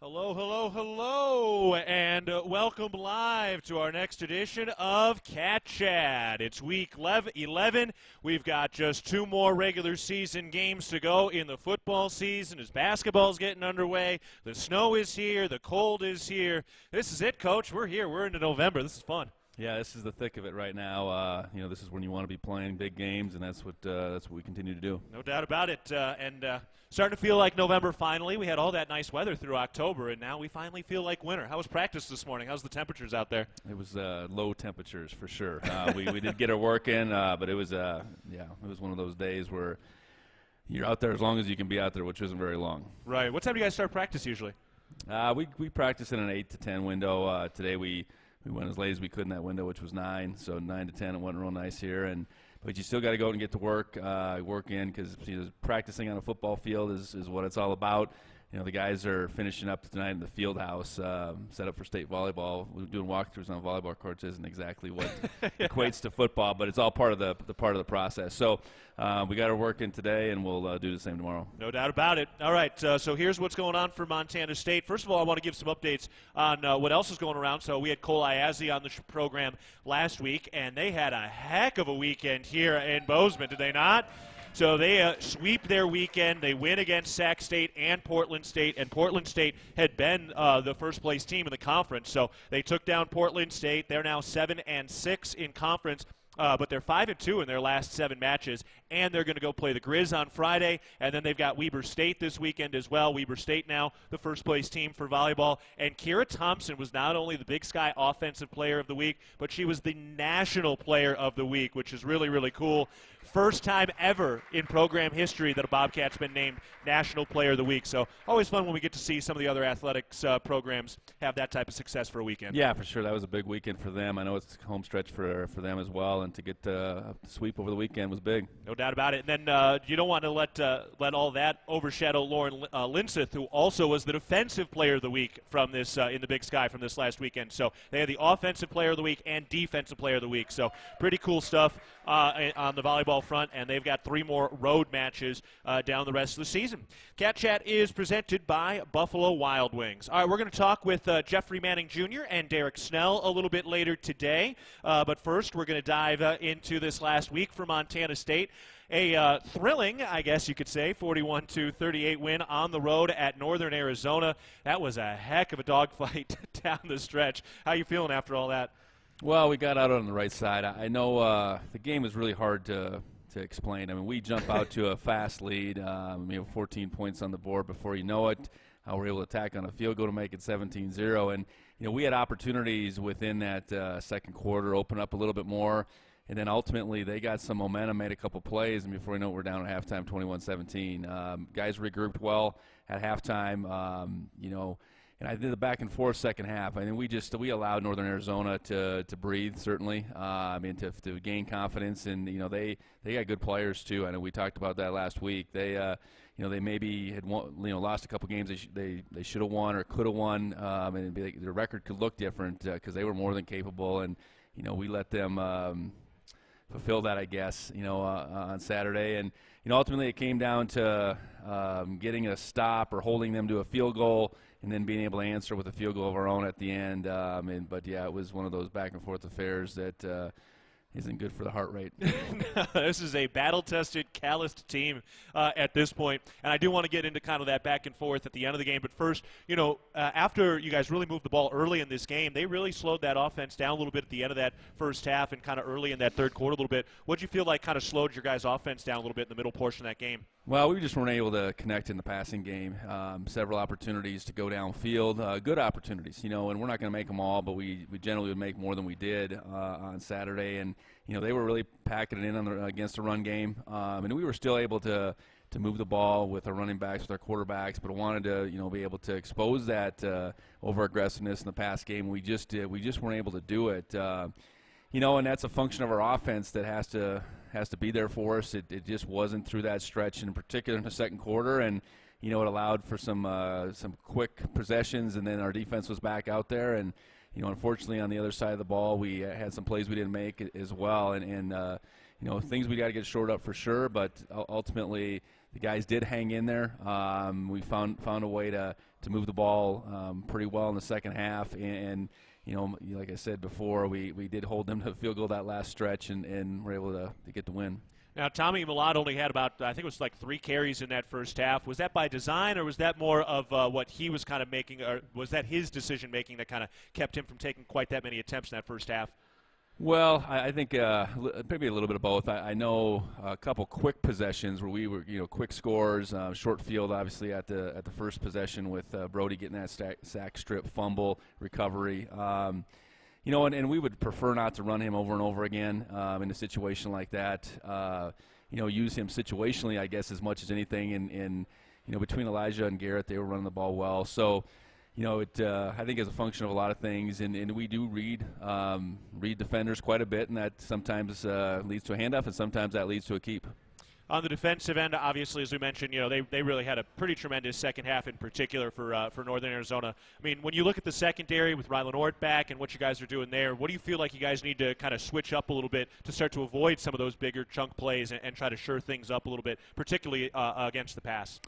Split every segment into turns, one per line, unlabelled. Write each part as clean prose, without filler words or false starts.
Hello, hello, hello, and welcome live to our next edition of Cat Chat. It's week 11. We've got just two more regular season games to go in the football season as basketball's getting underway. The snow is here. The cold is here. This is it, Coach. We're here. We're into November. This is fun.
Yeah, this is the thick of it right now. This is when you want to be playing big games, and that's what we continue to do.
No doubt about it. And starting to feel like November finally. We had all that nice weather through October, and now we finally feel like winter. How was practice this morning? How's the temperatures out there?
It was low temperatures for sure. We did get our work in, but it was one of those days where you're out there as long as you can be out there, which isn't very long.
Right. What time do you guys start practice usually?
We practice in an 8 to 10 window. Today we went as late as we could in that window, which was 9, so 9 to 10. It went real nice here, but you still got to go out and get to work in because practicing on a football field is what it's all about. The guys are finishing up tonight in the field house, set up for state volleyball. We're doing walkthroughs on volleyball courts. Isn't exactly what equates to football, but it's all part of the process. So we got our work in today, and we'll do the same tomorrow.
No doubt about it. All right, so here's what's going on for Montana State. First of all, I want to give some updates on what else is going around. So we had Cole Iazi on the program last week, and they had a heck of a weekend here in Bozeman, did they not? So they sweep their weekend. They win against Sac State and Portland State had been the first-place team in the conference. So they took down Portland State. They're now 7-6 in conference. But they're 5-2 in their last 7 matches, and they're going to go play the Grizz on Friday, and then they've got Weber State this weekend as well. Weber State now the first-place team for volleyball, and Kira Thompson was not only the Big Sky Offensive Player of the Week, but she was the National Player of the Week, which is really, really cool. First time ever in program history that a Bobcat's been named National Player of the Week. So always fun when we get to see some of the other athletics programs have that type of success for a weekend.
Yeah, for sure. That was a big weekend for them. I know it's home stretch for them as well, and to get a sweep over the weekend was big.
No doubt about it. And then you don't want to let all that overshadow Lauren Linseth, who also was the Defensive Player of the Week from this in the Big Sky from this last weekend. So they had the Offensive Player of the Week and Defensive Player of the Week. So pretty cool stuff on the volleyball front, and they've got 3 more road matches down the rest of the season. Cat Chat is presented by Buffalo Wild Wings. All right, we're going to talk with Jeffrey Manning Jr. and Derek Snell a little bit later today. But first, we're going to dive into this last week for Montana State. A thrilling, I guess you could say, 41-38 win on the road at Northern Arizona. That was a heck of a dogfight down the stretch. How you feeling after all that?
Well, we got out on the right side. I know the game is really hard to explain. I mean, we jump out to a fast lead, 14 points on the board before you know it. We're able to attack on a field goal to make it 17-0. And, we had opportunities within that second quarter, open up a little bit more. And then ultimately they got some momentum, made a couple plays, and before you know it, we're down at halftime 21-17. Guys regrouped well at halftime, and I did the back and forth second half. I mean, we allowed Northern Arizona to breathe, certainly. To gain confidence, and they got good players too. I know we talked about that last week. They maybe had lost a couple games they should have won or could have won, and their record could look different because they were more than capable, and we let them fulfill that, I guess, on Saturday. And ultimately it came down to getting a stop or holding them to a field goal, and then being able to answer with a field goal of our own at the end. But it was one of those back and forth affairs that isn't good for the heart rate.
This is a battle-tested, calloused team at this point. And I do want to get into kind of that back and forth at the end of the game. But first, after you guys really moved the ball early in this game, they really slowed that offense down a little bit at the end of that first half and kind of early in that third quarter a little bit. What did you feel like kind of slowed your guys' offense down a little bit in the middle portion of that game?
Well, we just weren't able to connect in the passing game. Several opportunities to go downfield, good opportunities, and we're not going to make them all, but we generally would make more than we did on Saturday. And, they were really packing it in against the run game. And we were still able to move the ball with our running backs, with our quarterbacks, but I wanted to, be able to expose that over-aggressiveness in the pass game. We just weren't able to do it. And that's a function of our offense that has to be there for us. It just wasn't through that stretch, in particular in the second quarter, and it allowed for some quick possessions, and then our defense was back out there. And unfortunately on the other side of the ball, we had some plays we didn't make as well, and things we got to get shored up for sure. But ultimately, the guys did hang in there. We found a way to move the ball pretty well in the second half, and like I said before, we did hold them to a field goal that last stretch, and were able to get the win.
Now, Tommy Mellott only had about, I think it was like 3 carries in that first half. Was that by design, or was that more of what he was kind of making, or was that his decision-making that kind of kept him from taking quite that many attempts in that first half?
Well, I think maybe a little bit of both. I know a couple quick possessions where we were, quick scores, short field, obviously at the first possession with Brody getting that sack strip, fumble, recovery. And we would prefer not to run him over and over again in a situation like that. Use him situationally, I guess, as much as anything. And between Elijah and Garrett, they were running the ball well. So, I think is a function of a lot of things. And we do read defenders quite a bit, and that sometimes leads to a handoff, and sometimes that leads to a keep.
On the defensive end, obviously, as we mentioned, they really had a pretty tremendous second half in particular for Northern Arizona. I mean, when you look at the secondary with Rylan Ort back and what you guys are doing there, what do you feel like you guys need to kind of switch up a little bit to start to avoid some of those bigger chunk plays and try to shore things up a little bit, particularly against the pass?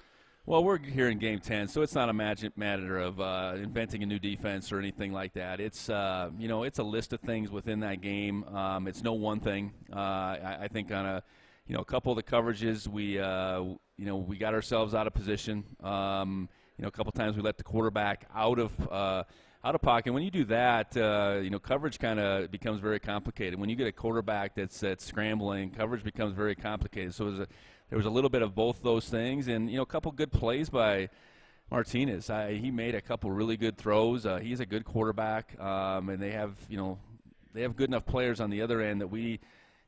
Well, we're here in Game 10, so it's not a matter of inventing a new defense or anything like that. It's it's a list of things within that game. It's no one thing. I think on a couple of the coverages, we got ourselves out of position. A couple times we let the quarterback out of pocket. When you do that, coverage kind of becomes very complicated. When you get a quarterback that's scrambling, coverage becomes very complicated. So there was a little bit of both those things, and a couple good plays by Martinez. He made a couple really good throws. He's a good quarterback, and they have good enough players on the other end that we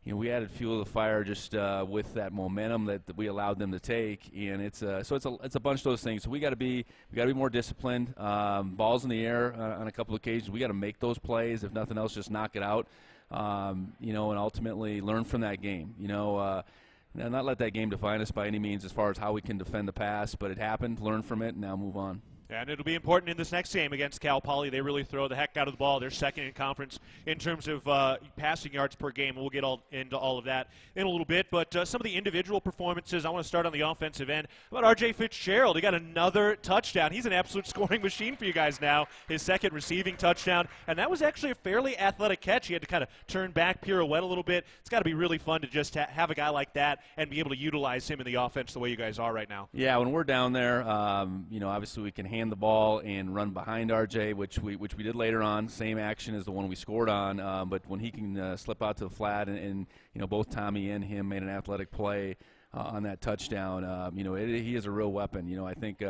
added fuel to the fire just with that momentum that we allowed them to take, and it's a bunch of those things. So we got to be more disciplined. Balls in the air on a couple of occasions. We got to make those plays. If nothing else, just knock it out. And ultimately learn from that game. Not let that game define us by any means as far as how we can defend the pass, but it happened. Learn from it, and now move on.
And it'll be important in this next game against Cal Poly. They really throw the heck out of the ball. They're second in conference in terms of passing yards per game. We'll get into all of that in a little bit. But some of the individual performances, I want to start on the offensive end. How about R.J. Fitzgerald? He got another touchdown. He's an absolute scoring machine for you guys now. His second receiving touchdown. And that was actually a fairly athletic catch. He had to kind of turn back, pirouette a little bit. It's got to be really fun to just have a guy like that and be able to utilize him in the offense the way you guys are right now.
Yeah, when we're down there, obviously we can hand the ball and run behind RJ, which we did later on. Same action as the one we scored on, but when he can slip out to the flat and both Tommy and him made an athletic play on that touchdown. He is a real weapon. I think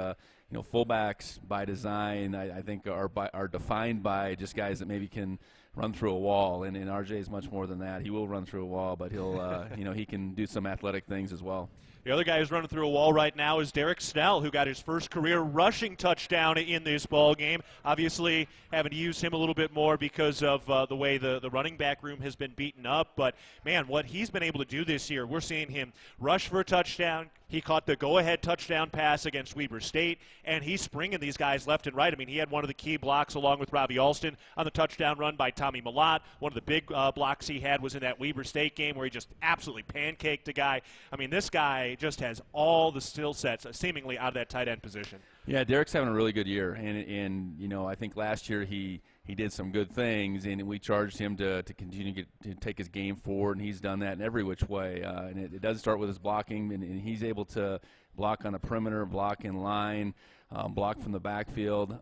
fullbacks by design I think are defined by just guys that maybe can run through a wall, and RJ is much more than that. He will run through a wall, but he'll he can do some athletic things as well.
The other guy who's running through a wall right now is Derek Snell, who got his first career rushing touchdown in this ball game. Obviously, having to use him a little bit more because of the way the running back room has been beaten up. But, man, what he's been able to do this year, we're seeing him rush for a touchdown. He caught the go-ahead touchdown pass against Weber State, and he's springing these guys left and right. I mean, he had one of the key blocks along with Ravi Alston on the touchdown run by Tommy Mellott. One of the big blocks he had was in that Weber State game where he just absolutely pancaked a guy. I mean, this guy just has all the skill sets seemingly out of that tight end position.
Yeah, Derek's having a really good year, and I think last year he did some good things, and we charged him to continue to take his game forward, and he's done that in every which way. And it does start with his blocking, and he's able to block on the perimeter, block in line, block from the backfield.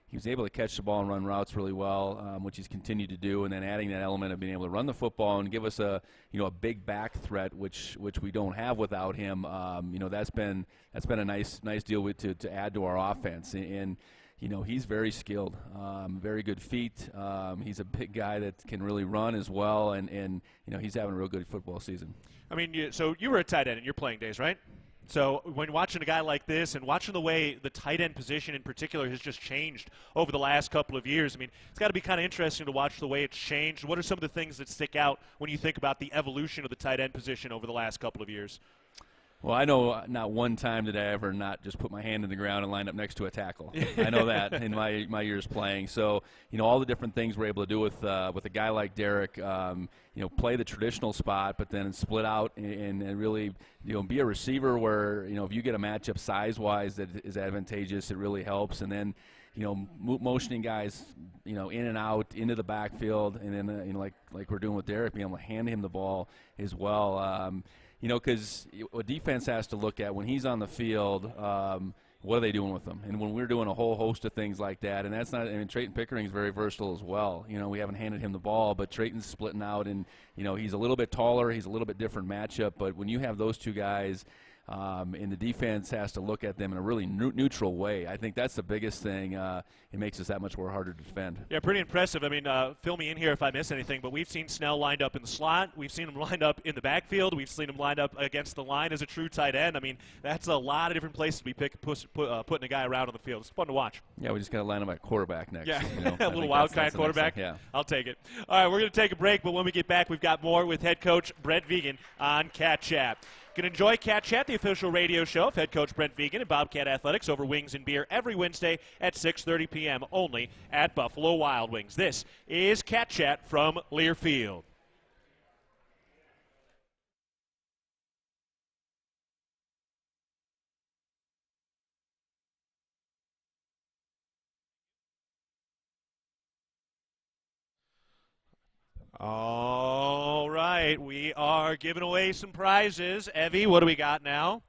He was able to catch the ball and run routes really well, which he's continued to do, and then adding that element of being able to run the football and give us a big back threat, which we don't have without him. That's been a nice deal to add to our offense, and he's very skilled, very good feet. He's a big guy that can really run as well, and he's having a real good football season. I
mean, so you were a tight end in your playing days, right? So when watching a guy like this and watching the way the tight end position in particular has just changed over the last couple of years, I mean, it's got to be kind of interesting to watch the way it's changed. What are some of the things that stick out when you think about the evolution of the tight end position over the last couple of years?
Well, I know not one time did I ever not just put my hand in the ground and line up next to a tackle. I know that in my years playing. So, all the different things we're able to do with a guy like Derek, play the traditional spot, but then split out and really, be a receiver where, if you get a matchup size-wise that is advantageous, it really helps. And then, motioning guys, in and out into the backfield, and then, like we're doing with Derek, being able to hand him the ball as well. Because what defense has to look at when he's on the field, what are they doing with him? And when we're doing a whole host of things like that, and that's not, Trayton Pickering is very versatile as well. We haven't handed him the ball, but Trayton's splitting out, and, he's a little bit taller, he's a little bit different matchup, but when you have those two guys, and the defense has to look at them in a really neutral way. I think that's the biggest thing. It makes us that much more harder to defend.
Yeah, pretty impressive. I mean, fill me in here if I miss anything, but we've seen Snell lined up in the slot. We've seen him lined up in the backfield. We've seen him lined up against the line as a true tight end. I mean, that's a lot of different places to be putting a guy around on the field. It's fun to watch.
Yeah, we just got to line him at quarterback next.
Yeah, a little wildcat quarterback.
Yeah.
I'll take it. All right, we're going to take a break, but when we get back, we've got more with head coach Brent Vigen on Cat Chat. You can enjoy Cat Chat, the official radio show of head coach Brent Vigen and Bobcat Athletics over wings and beer every Wednesday at 6:30 p.m. only at Buffalo Wild Wings. This is Cat Chat from Learfield. All right, we are giving away some prizes. Evie, what do we got now?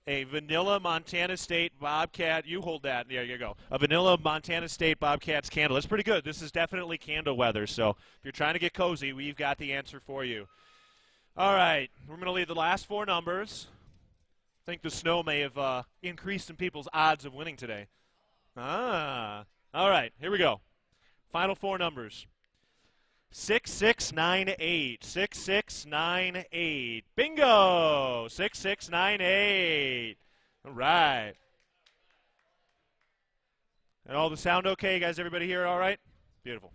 A vanilla Montana State Bobcat. You hold that. There you go. A vanilla Montana State Bobcats candle. That's pretty good. This is definitely candle weather. So if you're trying to get cozy, we've got the answer for you. All right. We're going to leave the last four numbers. I think the snow may have increased some people's odds of winning today. All right. Here we go. Final four numbers. 6698. 6698. Bingo! 6698. All right. And all the sound okay? You guys, everybody here all right? Beautiful.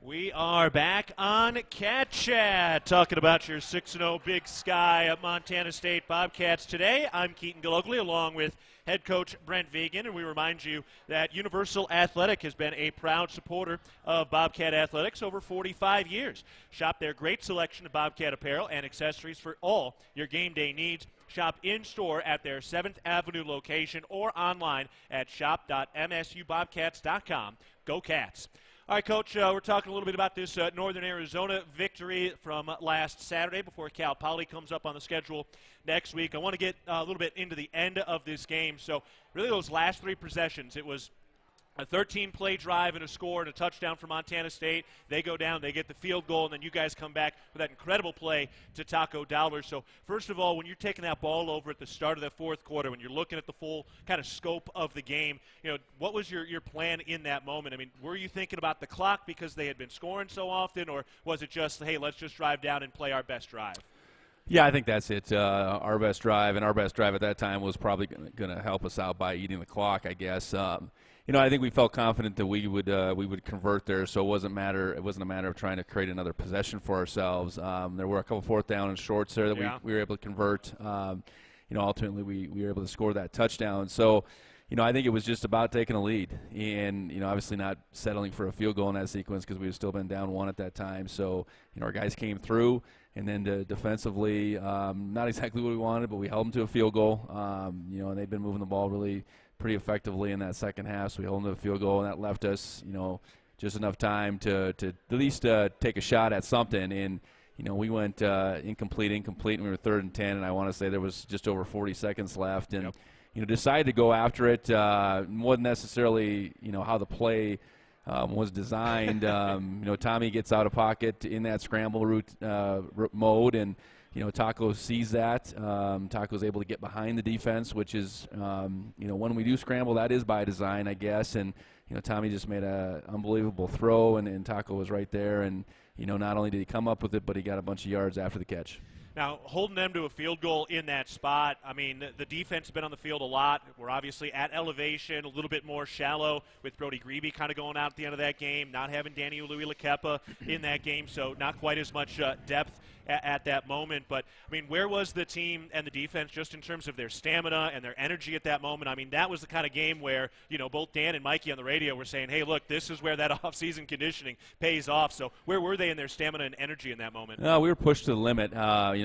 We are back on Cat Chat, talking about your 6-0 Big Sky at Montana State Bobcats today. I'm Keaton Galogly, along with head coach Brent Vigen, and we remind you that Universal Athletic has been a proud supporter of Bobcat Athletics over 45 years. Shop their great selection of Bobcat apparel and accessories for all your game day needs Shop in-store at their 7th Avenue location or online at shop.msubobcats.com. Go Cats! All right, Coach, we're talking a little bit about this Northern Arizona victory from last Saturday before Cal Poly comes up on the schedule next week. I want to get a little bit into the end of this game. So really those last 3 possessions, it was a 13-play drive and a score and a touchdown for Montana State. They go down, they get the field goal, and then you guys come back with that incredible play to Taco Dowler. So first of all, when you're taking that ball over at the start of the fourth quarter, when you're looking at the full kind of scope of the game, what was your plan in that moment? I mean, were you thinking about the clock because they had been scoring so often, or was it just, hey, let's just drive down and play our best drive?
Yeah, I think that's it. Our best drive, and our best drive at that time was probably going to help us out by eating the clock, I guess. I think we felt confident that we would convert there, so it wasn't a matter of trying to create another possession for ourselves. There were a couple fourth down and shorts there that we were able to convert. Ultimately we were able to score that touchdown. So, I think it was just about taking a lead and, obviously not settling for a field goal in that sequence because we had still been down 1 at that time. So, our guys came through, and then defensively, not exactly what we wanted, but we held them to a field goal. And they've been moving the ball really pretty effectively in that second half, so we held them to a field goal, and that left us, just enough time to at least take a shot at something. And, we went incomplete, and we were 3rd and 10, and I want to say there was just over 40 seconds left. And, decided to go after it. Wasn't necessarily, how the play was designed. Tommy gets out of pocket in that scramble route mode, and Taco sees that. Taco's able to get behind the defense, which is, when we do scramble, that is by design, I guess. And, Tommy just made an unbelievable throw, and Taco was right there. And, not only did he come up with it, but he got a bunch of yards after the catch.
Now, holding them to a field goal in that spot, I mean, the defense has been on the field a lot. We're obviously at elevation, a little bit more shallow with Brody Grebe kind of going out at the end of that game, not having Danny Louis-Lakepa in that game, so not quite as much depth at that moment. But, I mean, where was the team and the defense just in terms of their stamina and their energy at that moment? I mean, that was the kind of game where, both Dan and Mikey on the radio were saying, hey, look, this is where that off-season conditioning pays off. So where were they in their stamina and energy in that moment?
We were pushed to the limit.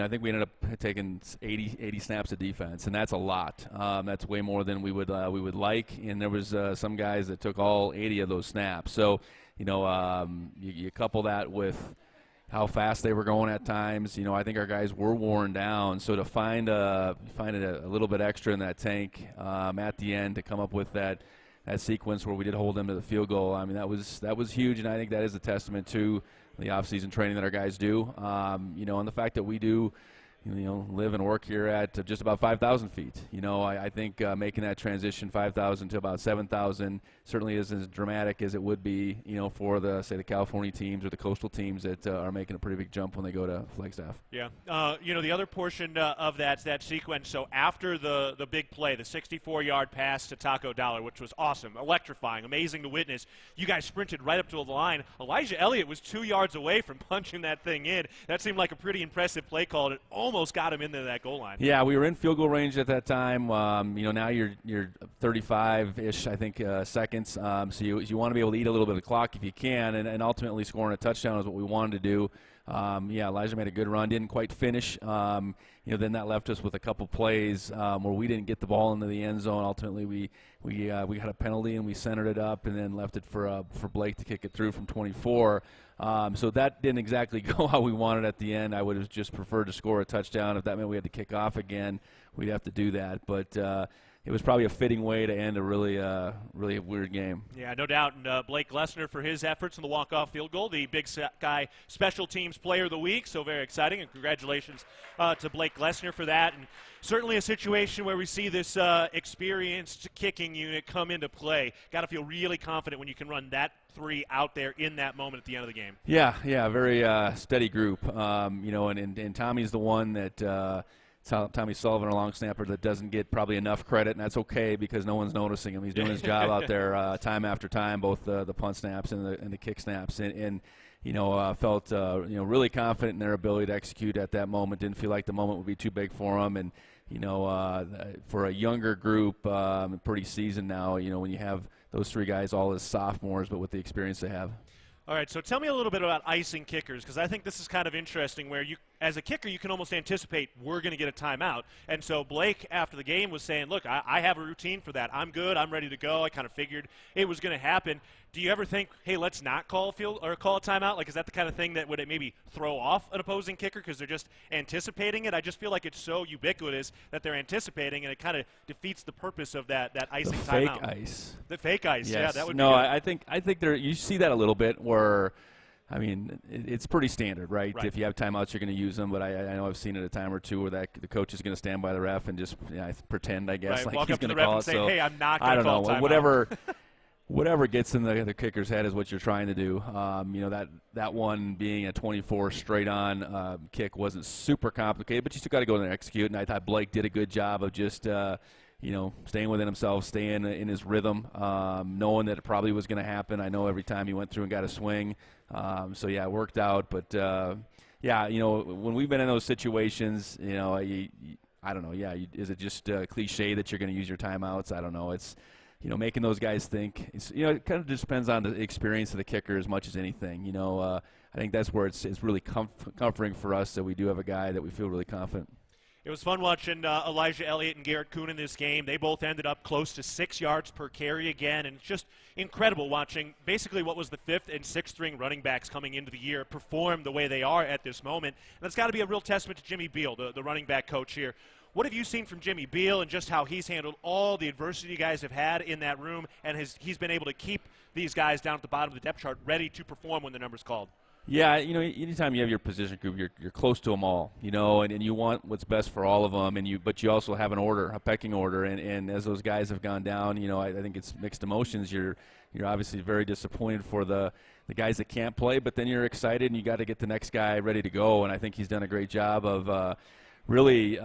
I think we ended up taking 80 snaps of defense, and that's a lot. That's way more than we would like. And there was some guys that took all 80 of those snaps. So, you couple that with how fast they were going at times. I think our guys were worn down. So to find a little bit extra in that tank at the end to come up with that sequence where we did hold them to the field goal, I mean, that was huge, and I think that is a testament to the off-season training that our guys do. And the fact that we do live and work here at just about 5,000 feet. I think making that transition 5,000 to about 7,000 certainly isn't as dramatic as it would be, for the California teams or the coastal teams that are making a pretty big jump when they go to Flagstaff.
Yeah. The other portion of that sequence, so after the big play, the 64-yard pass to Taco Dowler, which was awesome, electrifying, amazing to witness, you guys sprinted right up to the line. Elijah Elliott was 2 yards away from punching that thing in. That seemed like a pretty impressive play call, and it almost got him into that goal line.
Yeah, we were in field goal range at that time. Now you're 35-ish, I think, seconds. So you want to be able to eat a little bit of the clock if you can, and ultimately scoring a touchdown is what we wanted to do. Elijah made a good run, didn't quite finish. Then that left us with a couple plays where we didn't get the ball into the end zone. Ultimately, we got a penalty and we centered it up and then left it for Blake to kick it through from 24. So that didn't exactly go how we wanted at the end. I would have just preferred to score a touchdown. If that meant we had to kick off again, we'd have to do that. But it was probably a fitting way to end a really weird game.
Yeah, no doubt. And Blake Glessner for his efforts in the walk-off field goal, the Big Sky Special Teams Player of the Week. So very exciting, and congratulations to Blake Glessner for that. And certainly a situation where we see this experienced kicking unit come into play. Got to feel really confident when you can run that three out there in that moment at the end of the game.
Yeah, very steady group. And Tommy's the one that Tommy Sullivan, our long snapper, that doesn't get probably enough credit, and that's okay because no one's noticing him. He's doing his job out there time after time, both the punt snaps and the kick snaps, and felt really confident in their ability to execute at that moment. Didn't feel like the moment would be too big for them, and for a younger group, pretty seasoned now. When you have those three guys all as sophomores, but with the experience they have.
All right, so tell me a little bit about icing kickers, because I think this is kind of interesting where as a kicker, you can almost anticipate we're going to get a timeout. And so Blake, after the game, was saying, look, I have a routine for that. I'm good. I'm ready to go. I kind of figured it was going to happen. Do you ever think, hey, let's not call a timeout? Like, is that the kind of thing that would it maybe throw off an opposing kicker because they're just anticipating it? I just feel like it's so ubiquitous that they're anticipating, and it kind of defeats the purpose of that icing timeout.
The fake ice.
The fake ice,
yes.
yeah, that would
no,
be good.
I think there you see that a little bit where, I mean, it's pretty standard, right?
Right.
If you have timeouts, you're going to use them. But I know I've seen it a time or two where the coach is going to stand by the ref and just pretend, I guess,
right.
like
Walk
he's
up to
going
the
to
ref
call
and
it.
say,
So
hey, I'm not
I
going to
don't
call
know.
timeout.
Whatever gets in the kicker's head is what you're trying to do. That one being a 24 straight on kick wasn't super complicated, but you still got to go in there and execute. And I thought Blake did a good job of just staying within himself, staying in his rhythm, knowing that it probably was going to happen. I know every time he went through and got a swing. So yeah, it worked out. But when we've been in those situations, I don't know. Yeah, is it just cliche that you're going to use your timeouts? I don't know. It's making those guys think. It kind of just depends on the experience of the kicker as much as anything. I think that's where it's really comforting for us that we do have a guy that we feel really confident.
It was fun watching Elijah Elliott and Garrett Kuhn in this game. They both ended up close to 6 yards per carry again, and it's just incredible watching basically what was the fifth and sixth string running backs coming into the year perform the way they are at this moment. And that's got to be a real testament to Jimmy Beal, the running back coach here. What have you seen from Jimmy Beal and just how he's handled all the adversity you guys have had in that room, and he's been able to keep these guys down at the bottom of the depth chart ready to perform when the number's called?
Yeah, anytime you have your position group, you're close to them all, and you want what's best for all of them, but you also have an order, a pecking order, and as those guys have gone down, I think it's mixed emotions. You're obviously very disappointed for the guys that can't play, but then you're excited and you got to get the next guy ready to go, and I think he's done a great job of really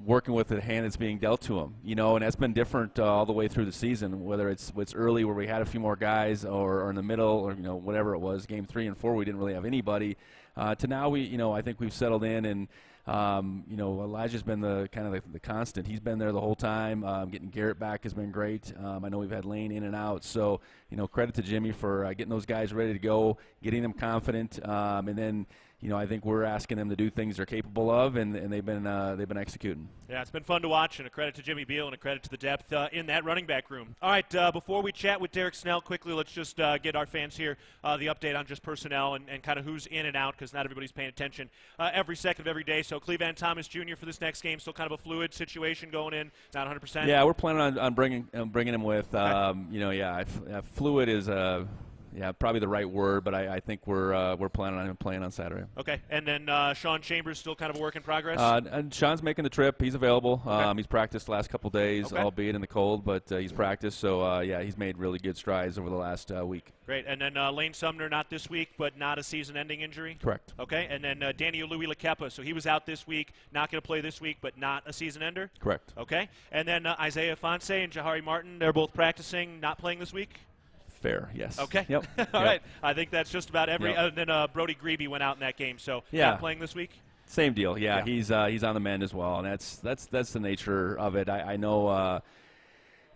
working with the hand that's being dealt to him, and that's been different all the way through the season, whether it's early where we had a few more guys or in the middle or, whatever it was, game 3 and 4, we didn't really have anybody, to now I think we've settled in and, Elijah's been the constant. He's been there the whole time. Getting Garrett back has been great. I know we've had Lane in and out. So, credit to Jimmy for getting those guys ready to go, getting them confident, and then, I think we're asking them to do things they're capable of, and they've been executing.
Yeah, it's been fun to watch, and a credit to Jimmy Beal and a credit to the depth in that running back room. All right, before we chat with Derek Snell, quickly, let's just get our fans here the update on just personnel and kind of who's in and out, because not everybody's paying attention every second of every day. So Cleveland Thomas Jr. for this next game, still kind of a fluid situation going in, not 100%.
Yeah, we're planning on bringing him with.
Okay.
Fluid is probably the right word, but I think we're planning on him playing on Saturday.
Okay, and then Sean Chambers still kind of a work in progress?
And Sean's making the trip. He's available.
Okay.
He's practiced the last couple days,
okay.
albeit in the cold, but he's practiced. So, he's made really good strides over the last week.
Great, and then Lane Sumner not this week, but not a season-ending injury?
Correct.
Okay, and then Daniel Louis Lakepa, so he was out this week, not going to play this week, but not a season-ender?
Correct.
Okay, and then Isaiah Fonse and Jahari Martin, they're both practicing, not playing this week?
Fair, yes.
Okay.
Yep.
All right. I think that's just about every.
Yep.
Other than Brody Grebe went out in that game, so not playing this week.
Same deal. Yeah,
Yeah.
he's on the mend as well, and that's the nature of it. I know.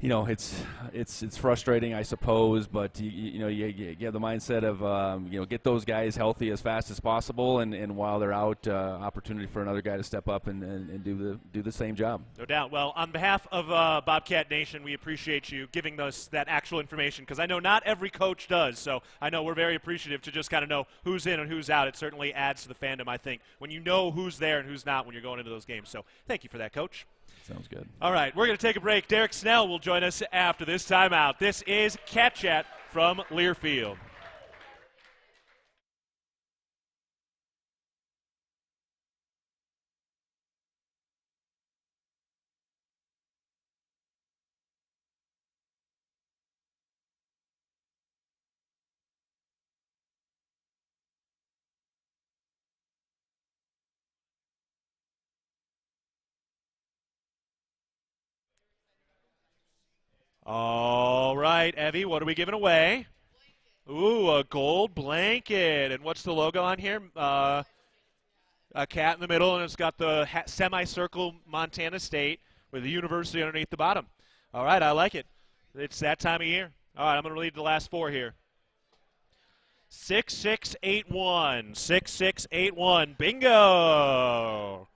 It's frustrating, I suppose, but you have the mindset of get those guys healthy as fast as possible, and while they're out, opportunity for another guy to step up and do the same job.
No doubt. Well, on behalf of Bobcat Nation, we appreciate you giving us that actual information, because I know not every coach does. So I know we're very appreciative to just kind of know who's in and who's out. It certainly adds to the fandom, I think, when you know who's there and who's not when you're going into those games. So thank you for that, Coach.
Sounds good.
All right, we're going to take a break. Derek Snell will join us after this timeout. This is Cat Chat from Learfield. All right, Evie, what are we giving away? Ooh, a gold blanket. And what's the logo on here? A cat in the middle, and it's got the semicircle Montana State with the university underneath the bottom. All right, I like it. It's that time of year. All right, I'm going to read the last four here. 6681. 6681. Bingo.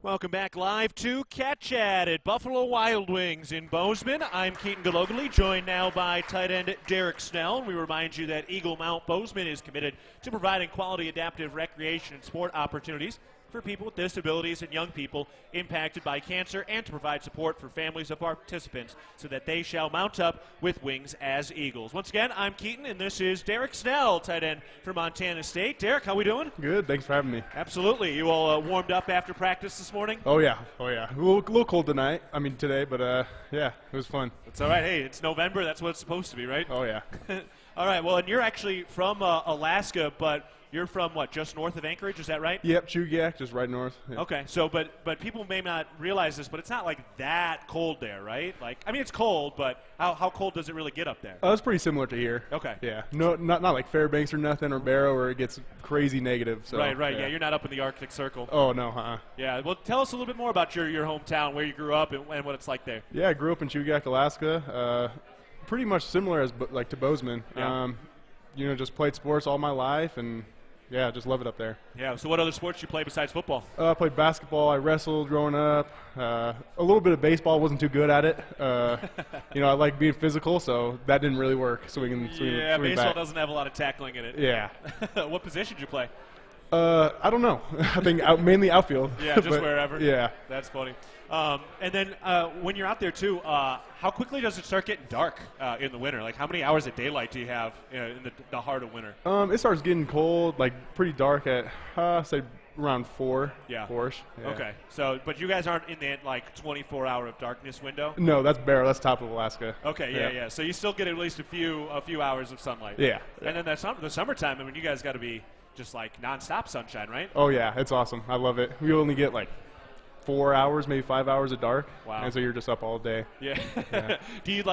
Welcome back live to Cat Chat at Buffalo Wild Wings in Bozeman. I'm Keaton Galogly, joined now by tight end Derek Snell. We remind you that Eagle Mount Bozeman is committed to providing quality adaptive recreation and sport opportunities for people with disabilities and young people impacted by cancer, and to provide support for families of our participants so that they shall mount up with wings as eagles. Once again, I'm Keaton, and this is Derek Snell, tight end for Montana State. Derek, how we doing?
Good, thanks for having me.
Absolutely. You all warmed up after practice this morning?
Oh yeah. A little cold today, but yeah, it was fun.
It's all right. Hey, it's November. That's what it's supposed to be, right?
Oh yeah.
All right. Well, and you're actually from Alaska, but you're from what, just north of Anchorage? Is that right?
Yep, Chugach, just right north. Yeah.
Okay. So, but people may not realize this, but it's not like that cold there, right? Like, I mean, it's cold, but how cold does it really get up there?
It's pretty similar to here.
Okay.
Yeah. No, not like Fairbanks or nothing, or Barrow, where it gets crazy negative. So,
right. Yeah, you're not up in the Arctic Circle.
Oh no.
Yeah. Well, tell us a little bit more about your hometown, where you grew up, and what it's like there.
Yeah, I grew up in Chugach, Alaska. Pretty much similar as like to Bozeman.
Yeah.
Just played sports all my life, and yeah, just love it up there.
Yeah. So what other sports you play besides football?
I played basketball. I wrestled growing up. A little bit of baseball. Wasn't too good at it. I like being physical, so that didn't really work. Swing
baseball
back.
doesn't have a lot of tackling in it.
Yeah.
What position did you play?
I don't know. I think mainly outfield.
Yeah, just
but,
wherever.
Yeah.
That's funny. And then when you're out there, too, how quickly does it start getting dark in the winter? Like, how many hours of daylight do you have in the heart of winter?
It starts getting cold, like pretty dark at, say, around 4.
Yeah.
4-ish. Yeah.
Okay. So, but you guys aren't in that, like, 24-hour of darkness window?
No, that's Barrow. That's top of Alaska.
Okay, yeah. So you still get at least a few hours of sunlight.
Yeah.
And then the summertime, I mean, you guys got to be just, like, nonstop sunshine, right?
Oh, yeah. It's awesome. I love it. We only get, like, 4 hours, maybe 5 hours of dark.
Wow.
And so you're just up all day.
Yeah.
Yeah.
Do you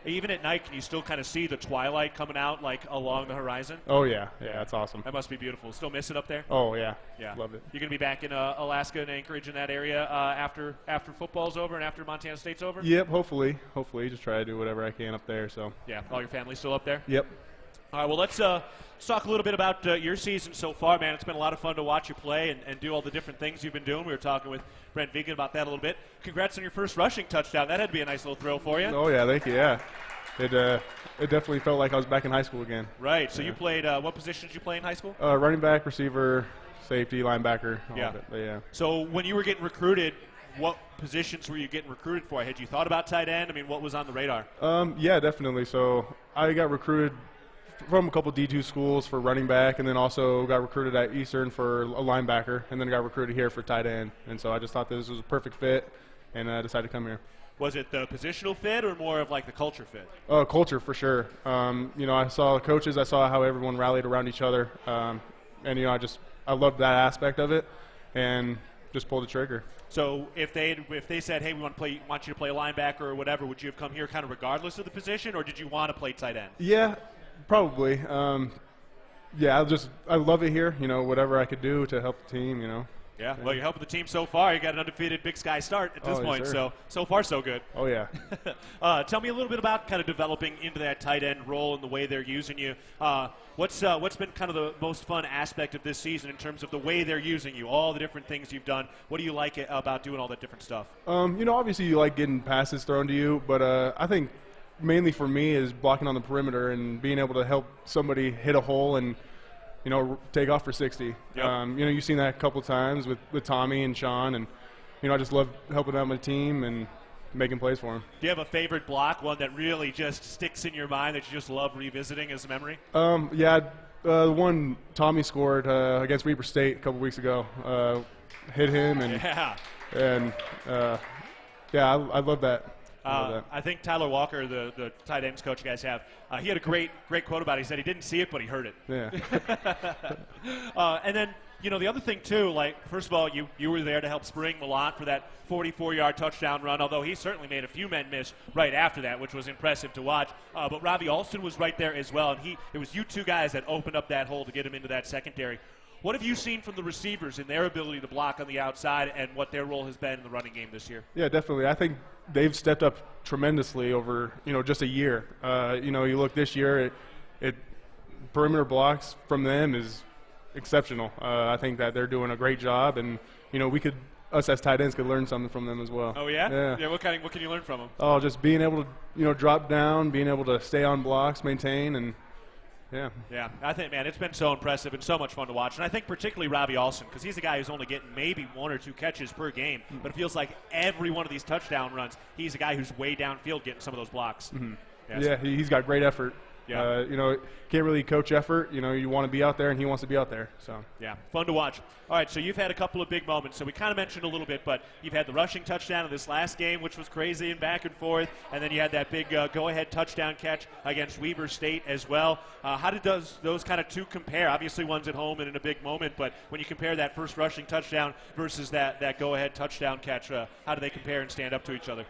even at night, can you still kind of see the twilight coming out along the horizon?
Oh, yeah. Yeah, that's awesome.
That must be beautiful. Still miss it up there?
Oh, yeah.
Yeah.
Love it.
You're going to be back in Alaska and Anchorage in that area after football's over and after Montana State's over?
Yep, hopefully. Hopefully. Just try to do whatever I can up there. So.
Yeah. All your family's still up there?
Yep.
All right, well, let's talk a little bit about your season so far, man. It's been a lot of fun to watch you play and do all the different things you've been doing. We were talking with Brent Vegan about that a little bit. Congrats on your first rushing touchdown. That had to be a nice little thrill for you.
Oh, yeah, thank you, yeah. It definitely felt like I was back in high school again.
Right, so you played what positions did you play in high school?
Running back, receiver, safety, linebacker, all of it. But yeah.
So when you were getting recruited, what positions were you getting recruited for? Had you thought about tight end? I mean, what was on the radar?
Yeah, definitely. So I got recruited from a couple D2 schools for running back, and then also got recruited at Eastern for a linebacker, and then got recruited here for tight end. And so I just thought this was a perfect fit, and I decided to come here.
Was it the positional fit or more of like the culture fit?
Culture for sure. I saw coaches, I saw how everyone rallied around each other, and I loved that aspect of it, and just pulled the trigger.
So if they said, hey, we want you to play a linebacker or whatever, would you have come here kind of regardless of the position, or did you want to play tight end?
Yeah, probably. I love it here. Whatever I could do to help the team.
Yeah, well, you're helping the team so far. You got an undefeated Big Sky start at this point,
yes,
so far so good.
Oh, yeah.
Tell me a little bit about kind of developing into that tight end role and the way they're using you. What's been kind of the most fun aspect of this season in terms of the way they're using you, all the different things you've done? What do you like about doing all that different stuff?
Obviously you like getting passes thrown to you, but I think mainly for me is blocking on the perimeter and being able to help somebody hit a hole and take off for 60.
Yep.
You've seen that a couple times with Tommy and Sean, and I just love helping out my team and making plays for them.
Do you have a favorite block, one that really just sticks in your mind that you just love revisiting as a memory?
The one Tommy scored against Weber State a couple weeks ago, hit him, and I love that.
I think Tyler Walker, the tight ends coach you guys have, he had a great quote about it. He said he didn't see it, but he heard it.
Yeah.
And then, the other thing, too, first of all, you were there to help spring Malott for that 44-yard touchdown run, although he certainly made a few men miss right after that, which was impressive to watch. But Robbie Alston was right there as well, and it was you two guys that opened up that hole to get him into that secondary. What have you seen from the receivers in their ability to block on the outside and what their role has been in the running game this year?
Yeah, definitely. I think they've stepped up tremendously over, just a year. You look this year, perimeter blocks from them is exceptional. I think that they're doing a great job, and, us as tight ends could learn something from them as well.
Oh, yeah?
Yeah.
Yeah, what can you learn from them?
Oh, just being able to, drop down, being able to stay on blocks, maintain, and yeah.
Yeah, I think, man, it's been so impressive and so much fun to watch. And I think particularly Robbie Alston, because he's a guy who's only getting maybe 1 or 2 catches per game, but it feels like every one of these touchdown runs, he's a guy who's way downfield getting some of those blocks.
Mm-hmm.
Yes.
Yeah, he's got great effort.
Yeah.
Can't really coach effort. You want to be out there, and he wants to be out there. So.
Yeah, fun to watch. All right, so you've had a couple of big moments. So we kind of mentioned a little bit, but you've had the rushing touchdown in this last game, which was crazy and back and forth, and then you had that big go-ahead touchdown catch against Weber State as well. How did those kind of two compare? Obviously, one's at home and in a big moment, but when you compare that first rushing touchdown versus that go-ahead touchdown catch, how do they compare and stand up to each other?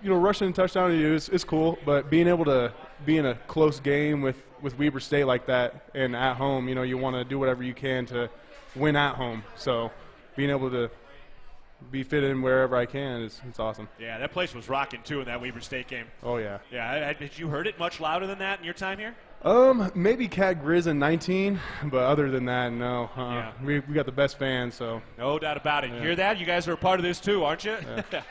Rushing touchdown is cool, but being able to be in a close game with Weber State like that and at home, you want to do whatever you can to win at home. So being able to be fit in wherever I can it's awesome.
Yeah, that place was rocking too in that Weber State game.
Oh yeah.
Yeah, did you heard it much louder than that in your time here?
Maybe Cat Grizz in 19, but other than that, no.
Yeah.
We got the best fans, so.
No doubt about it.
Yeah.
You hear that? You guys are a part of this too, aren't you?
Yeah.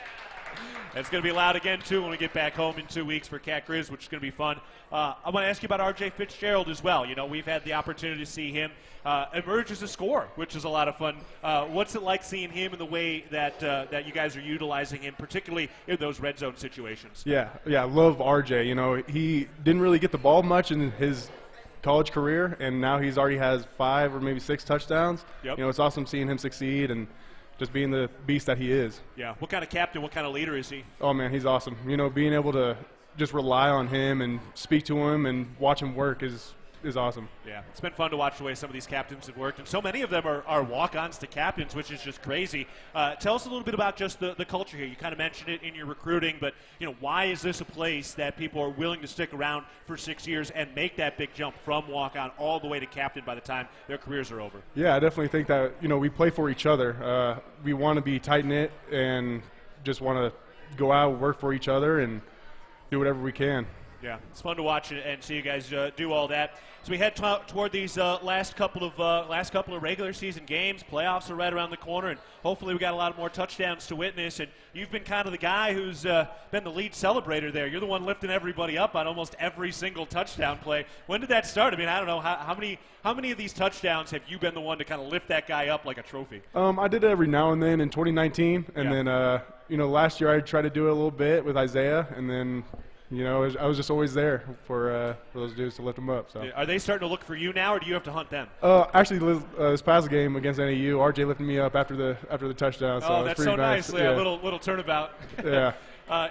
It's going to be loud again, too, when we get back home in 2 weeks for Cat Grizz, which is going to be fun. I want to ask you about R.J. Fitzgerald as well. We've had the opportunity to see him emerge as a scorer, which is a lot of fun. What's it like seeing him in the way that you guys are utilizing him, particularly in those red zone situations?
Yeah, I love R.J. He didn't really get the ball much in his college career, and now he's already has 5 or maybe 6 touchdowns.
Yep.
It's awesome seeing him succeed and just being the beast that he is.
Yeah. What kind of captain, what kind of leader is he?
Oh, man, he's awesome. Being able to just rely on him and speak to him and watch him work is is awesome.
Yeah, it's been fun to watch the way some of these captains have worked, and so many of them are walk-ons to captains, which is just crazy. Tell us a little bit about just the culture here. You kind of mentioned it in your recruiting, but why is this a place that people are willing to stick around for 6 years and make that big jump from walk-on all the way to captain by the time their careers are over?
Yeah, I definitely think that we play for each other. We want to be tight-knit and just want to go out, work for each other, and do whatever we can.
Yeah, it's fun to watch and see you guys do all that. So we head toward these last couple of regular season games. Playoffs are right around the corner, and hopefully we got a lot more touchdowns to witness. And you've been kind of the guy who's been the lead celebrator there. You're the one lifting everybody up on almost every single touchdown play. When did that start? I mean, I don't know how many of these touchdowns have you been the one to kind of lift that guy up like a trophy?
I did it every now and then in 2019, and
Yeah.
then last year I tried to do it a little bit with Isaiah, and then. I was just always there for those dudes to lift them up. So.
Are they starting to look for you now, or do you have to hunt them?
Actually, this past game against NAU, RJ lifted me up after the touchdown. So
Oh,
it was
that's
pretty
so nice.
Yeah.
A little turnabout.
Yeah.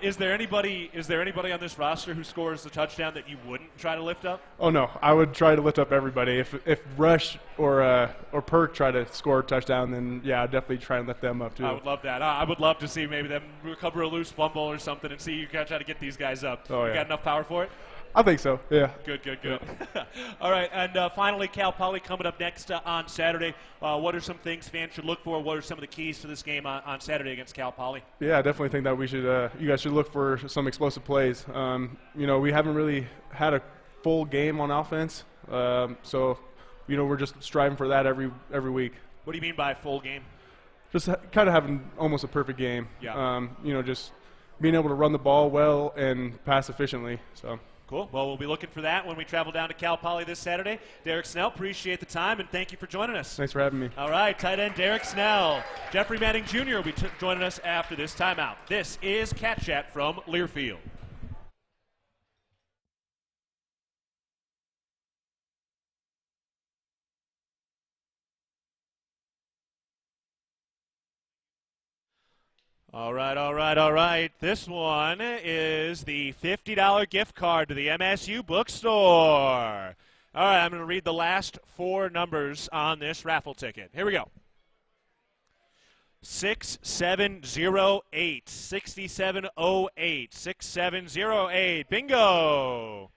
Is there anybody on this roster who scores the touchdown that you wouldn't try to lift up?
Oh no, I would try to lift up everybody. If Rush or Perk try to score a touchdown, then yeah, I'd definitely try and lift them up too.
I would love that. I would love to see maybe them recover a loose fumble or something and see you guys try to get these guys up.
Oh,
You
yeah.
got enough power for it?
I think so. Yeah.
Good. All right, and finally, Cal Poly coming up next on Saturday. What are some things fans should look for? What are some of the keys to this game on Saturday against Cal Poly?
Yeah, I definitely think that we should. You guys should look for some explosive plays. We haven't really had a full game on offense, so we're just striving for that every week.
What do you mean by full game?
Just kind of having almost a perfect game.
Yeah.
Just being able to run the ball well and pass efficiently. So.
Cool. Well, we'll be looking for that when we travel down to Cal Poly this Saturday. Derek Snell, appreciate the time, and thank you for joining us.
Thanks for having me.
All right, tight end Derek Snell. Jeffrey Manning Jr. will be joining us after this timeout. This is Cat Chat from Learfield. All right. This one is the $50 gift card to the MSU bookstore. All right, I'm going to read the last four numbers on this raffle ticket. Here we go. 6708, 6708, 6708. Bingo.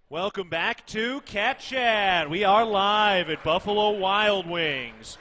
Welcome back to Cat Chat. We are live at Buffalo Wild Wings.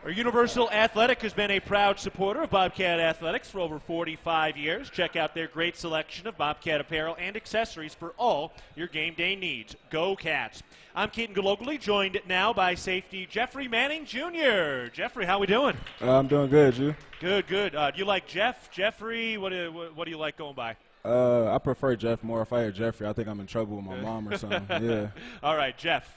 Our Universal Athletic has been a proud supporter of Bobcat Athletics for over 45 years. Check out their great selection of Bobcat apparel and accessories for all your game day needs. Go Cats. I'm Keaton Galogly, joined now by safety Jeffrey Manning Jr. Jeffrey, how we doing?
I'm doing good, you?
Good. Do you like Jeffrey? What do you like going by?
I prefer Jeff more. If I hear Jeffrey, I think I'm in trouble with my mom or something. Yeah.
All right, Jeff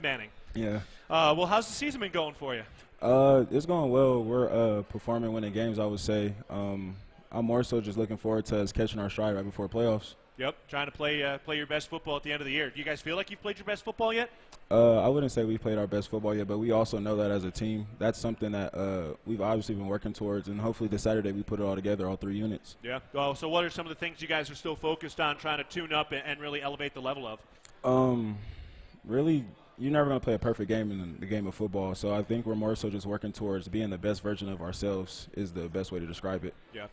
Manning.
Yeah.
Well, how's the season been going for you?
It's going well. We're performing, winning games, I would say. I'm more so just looking forward to us catching our stride right before playoffs.
Yep, trying to play your best football at the end of the year. Do you guys feel like you've played your best football yet?
I wouldn't say we played our best football yet, but we also know that as a team. That's something that we've obviously been working towards, and hopefully this Saturday we put it all together, all 3 units.
Yeah. Oh, so what are some of the things you guys are still focused on trying to tune up and really elevate the level of?
Really, you're never going to play a perfect game in the game of football, so I think we're more so just working towards being the best version of ourselves is the best way to describe it.
Yeah.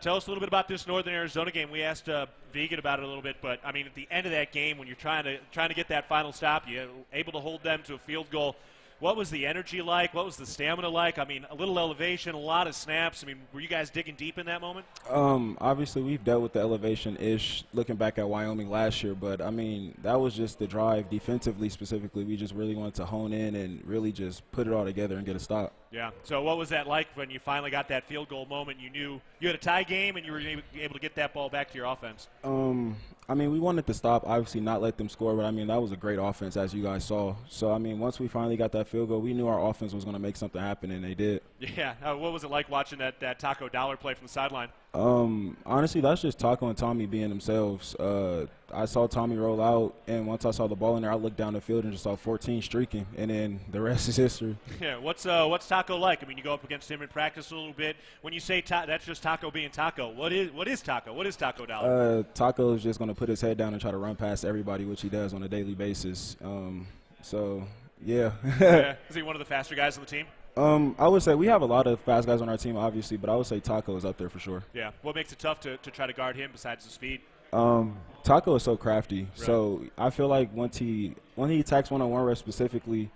Tell us a little bit about this Northern Arizona game. We asked Vegan about it a little bit, but I mean, at the end of that game, when you're trying to get that final stop, you're able to hold them to a field goal. What was the energy like? What was the stamina like? I mean, a little elevation, a lot of snaps. I mean, were you guys digging deep in that moment?
Obviously, we've dealt with the elevation-ish looking back at Wyoming last year, but, I mean, that was just the drive defensively specifically. We just really wanted to hone in and really just put it all together and get a stop.
Yeah. So what was that like when you finally got that field goal moment? You knew you had a tie game and you were able to get that ball back to your offense.
I mean, we wanted to stop, obviously not let them score, but, I mean, that was a great offense, as you guys saw. So, I mean, once we finally got that field goal, we knew our offense was going to make something happen, and they did.
Yeah. What was it like watching that Taco Dollar play from the sideline?
Honestly, that's just Taco and Tommy being themselves. I saw Tommy roll out, and once I saw the ball in there, I looked down the field and just saw 14 streaking, and then the rest is history.
Yeah, what's Taco like? I mean, you go up against him in practice a little bit. When you say that's just Taco being Taco, what is Taco? What is Taco Dollar?
Taco is just going to put his head down and try to run past everybody, which he does on a daily basis. So, yeah.
Yeah. Is he one of the faster guys on the team?
I would say we have a lot of fast guys on our team, obviously, but I would say Taco is up there for sure.
Yeah. What makes it tough to try to guard him besides the speed?
Taco is so crafty.
Right.
So I feel like when he attacks one-on-one reps specifically,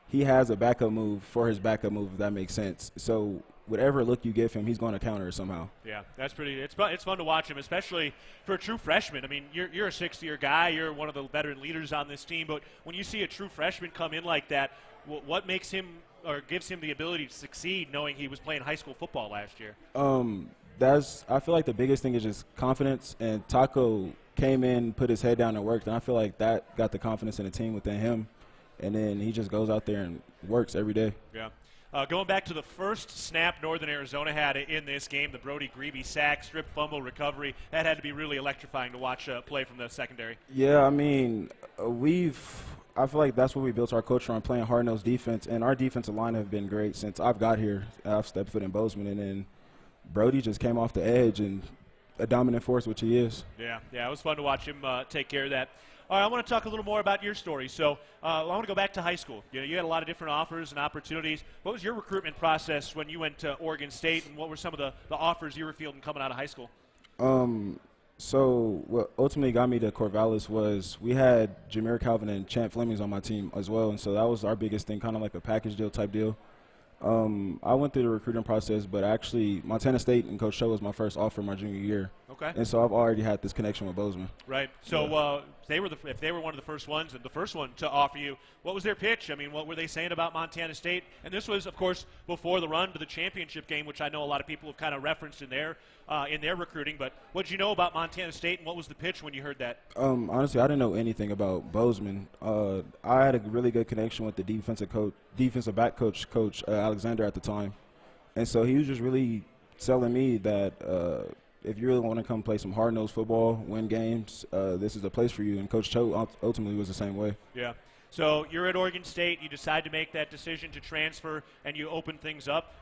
he has a backup move for his backup move, if that makes sense. So whatever look you give him, he's going to counter it somehow.
Yeah, that's pretty. It's fun to watch him, especially for a true freshman. I mean, you're a sixth-year guy. You're one of the veteran leaders on this team. But when you see a true freshman come in like that, what makes him or gives him the ability to succeed, knowing he was playing high school football last year?
I feel like the biggest thing is just confidence. And Taco came in, put his head down and worked, and I feel like that got the confidence in the team within him. And then he just goes out there and works every day.
Yeah. Going back to the first snap Northern Arizona had in this game, the Brody Grebe sack, strip fumble recovery, that had to be really electrifying to watch play from the secondary.
Yeah, I mean, I feel like that's what we built our culture on, playing hard-nosed defense, and our defensive line have been great since I've got here. I've stepped foot in Bozeman, and then Brody just came off the edge and a dominant force, which he is.
Yeah, it was fun to watch him take care of that. All right, I want to talk a little more about your story. So I want to go back to high school. You know, you had a lot of different offers and opportunities. What was your recruitment process when you went to Oregon State, and what were some of the offers you were fielding coming out of high school?
So what ultimately got me to Corvallis was we had Jameer Calvin and Champ Flemings on my team as well, and so that was our biggest thing, kind of like a package deal type deal. I went through the recruiting process, but actually Montana State and Coach Cho was my first offer my junior year.
Okay.
And so I've already had this connection with Bozeman.
Right. So if they were one of the first ones and the first one to offer you, what was their pitch? I mean, what were they saying about Montana State? And this was, of course, before the run to the championship game, which I know a lot of people have kind of referenced in their recruiting. But what did you know about Montana State, and what was the pitch when you heard that?
Honestly, I didn't know anything about Bozeman. I had a really good connection with the defensive back coach, Alexander at the time. And so he was just really telling me that if you really want to come play some hard-nosed football, win games, this is the place for you. And Coach Cho ultimately was the same way.
Yeah. So you're at Oregon State. You decide to make that decision to transfer, and you open things up.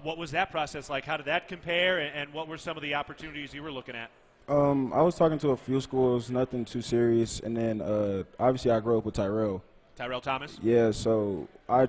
What was that process like? How did that compare, and what were some of the opportunities you were looking at?
I was talking to a few schools, nothing too serious. And then obviously I grew up with Tyrell.
Tyrell Thomas?
Yeah, so I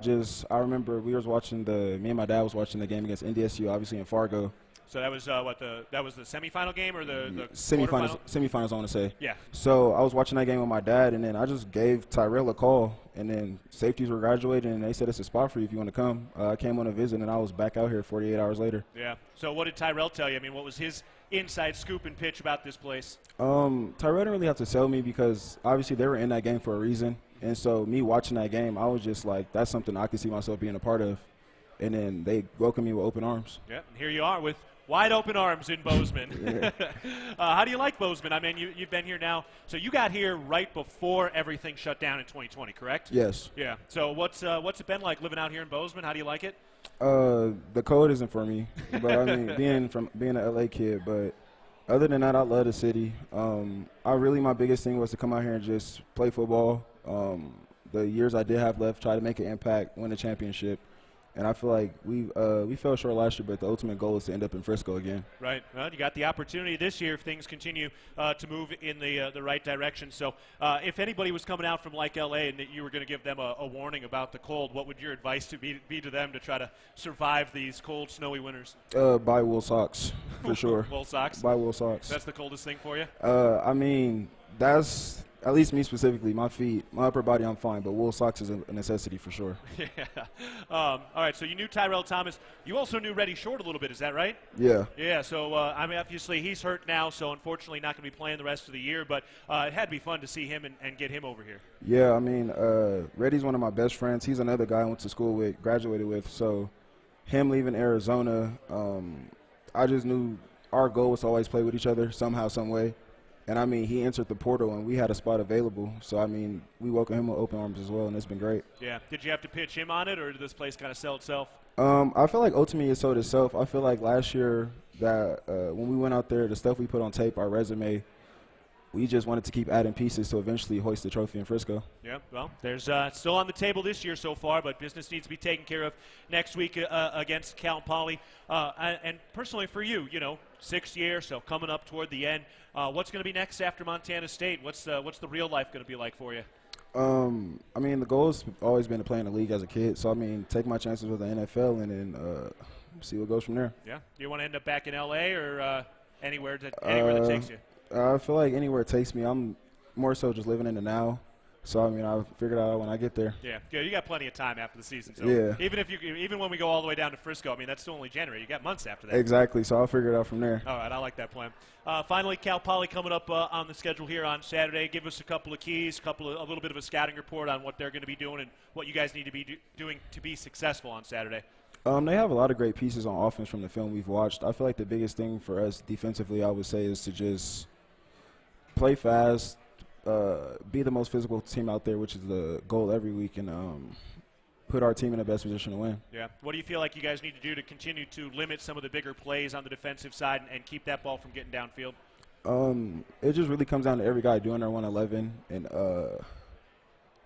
remember me and my dad was watching the game against NDSU, obviously in Fargo.
So that was that was the semifinal game or the
Semifinals,
quarterfinal?
semifinals, I want to say.
Yeah.
So I was watching that game with my dad, and then I just gave Tyrell a call, and then safeties were graduating, and they said it's a spot for you if you want to come. I came on a visit, and I was back out here 48 hours later.
Yeah. So what did Tyrell tell you? I mean, what was his inside scoop and pitch about this place?
Tyrell didn't really have to sell me because obviously they were in that game for a reason, and so me watching that game, I was just like, that's something I could see myself being a part of, and then they welcomed me with open arms.
Yeah. And here you are with wide open arms in Bozeman. How do you like Bozeman? I mean, you've been here now. So you got here right before everything shut down in 2020, correct?
Yes.
Yeah. So what's it been like living out here in Bozeman? How do you like it?
The code isn't for me, but I mean, being an LA kid, but other than that, I love the city. My biggest thing was to come out here and just play football. The years I did have left, try to make an impact, win a championship. And I feel like we fell short last year, but the ultimate goal is to end up in Frisco again.
Right. Well, you got the opportunity this year if things continue to move in the right direction. So if anybody was coming out from like L.A. and that you were going to give them a warning about the cold, what would your advice be to them to try to survive these cold, snowy winters?
Buy wool socks, for sure.
Wool socks?
Buy wool socks.
That's the coldest thing for you?
I mean, that's – at least me specifically, my feet, my upper body, I'm fine, but wool socks is a necessity for sure.
Yeah. All right, so you knew Tyrell Thomas. You also knew Reddy Short a little bit, is that right?
Yeah.
Yeah, so, I mean, obviously he's hurt now, so unfortunately not going to be playing the rest of the year, but it had to be fun to see him and get him over here.
Yeah, I mean, Reddy's one of my best friends. He's another guy I went to school with, graduated with, so him leaving Arizona, I just knew our goal was to always play with each other somehow, some way. And, I mean, he entered the portal, and we had a spot available. So, I mean, we welcome him with open arms as well, and it's been great.
Yeah. Did you have to pitch him on it, or did this place kind of sell itself?
I feel like ultimately it sold itself. I feel like last year that when we went out there, the stuff we put on tape, our resume, we just wanted to keep adding pieces to eventually hoist the trophy in Frisco.
Yeah, well, there's still on the table this year so far, but business needs to be taken care of next week against Cal Poly. And personally for you, you know, 6th year, so coming up toward the end, what's going to be next after Montana State? What's the real life going to be like for you?
I mean, the goal has always been to play in the league as a kid. So, I mean, take my chances with the NFL and then see what goes from there.
Yeah. Do you want to end up back in L.A. or anywhere that takes you?
I feel like anywhere it takes me, I'm more so just living in the now. So, I mean, I'll figure it out when I get there.
Yeah, good. You got plenty of time after the season. So
yeah.
Even when we go all the way down to Frisco, I mean, that's still only January. You got months after that.
Exactly. So I'll figure it out from there.
All right, I like that plan. Finally, Cal Poly coming up on the schedule here on Saturday. Give us a couple of keys, a little bit of a scouting report on what they're going to be doing and what you guys need to be doing to be successful on Saturday.
They have a lot of great pieces on offense from the film we've watched. I feel like the biggest thing for us defensively, I would say, is to just play fast, be the most physical team out there, which is the goal every week, and put our team in the best position to win.
Yeah. What do you feel like you guys need to do to continue to limit some of the bigger plays on the defensive side and keep that ball from getting downfield?
It just really comes down to every guy doing their 111 and